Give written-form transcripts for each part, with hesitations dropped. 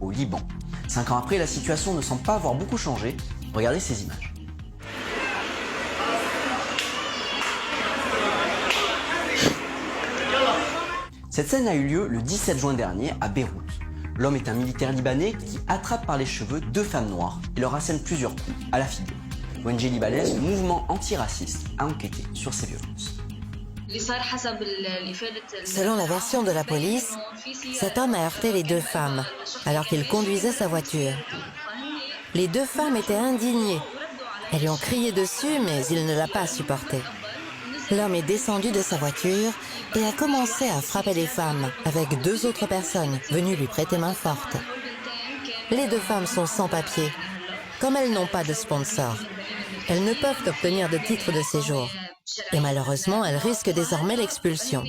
au Liban. 5 ans après, la situation ne semble pas avoir beaucoup changé. Regardez ces images. Cette scène a eu lieu le 17 juin dernier à Beyrouth. L'homme est un militaire libanais qui attrape par les cheveux 2 femmes noires et leur assène plusieurs coups à la figure. L'ONG libanaise Mouvement antiraciste a enquêté sur ces violences. Selon la version de la police, cet homme a heurté les 2 femmes alors qu'il conduisait sa voiture. Les 2 femmes étaient indignées. Elles lui ont crié dessus, mais il ne l'a pas supporté. L'homme est descendu de sa voiture et a commencé à frapper les femmes avec 2 autres personnes venues lui prêter main forte. Les 2 femmes sont sans papier. Comme elles n'ont pas de sponsor, elles ne peuvent obtenir de titre de séjour. Et malheureusement, elles risquent désormais l'expulsion.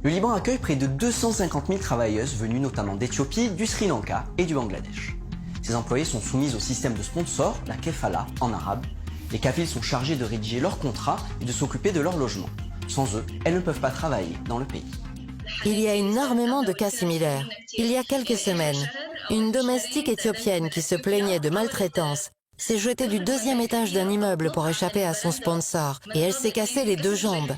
Le Liban accueille près de 250 000 travailleuses venues notamment d'Éthiopie, du Sri Lanka et du Bangladesh. Ces employées sont soumises au système de sponsor, la kefala en arabe. Les kafiles sont chargés de rédiger leurs contrats et de s'occuper de leur logement. Sans eux, elles ne peuvent pas travailler dans le pays. Il y a énormément de cas similaires. Il y a quelques semaines, une domestique éthiopienne qui se plaignait de maltraitance s'est jetée du 2e étage d'un immeuble pour échapper à son sponsor et elle s'est cassé les 2 jambes.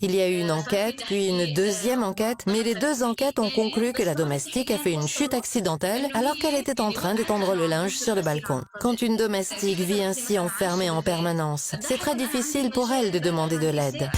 Il y a eu une enquête, puis une 2e enquête, mais les 2 enquêtes ont conclu que la domestique a fait une chute accidentelle alors qu'elle était en train d'étendre le linge sur le balcon. Quand une domestique vit ainsi enfermée en permanence, c'est très difficile pour elle de demander de l'aide.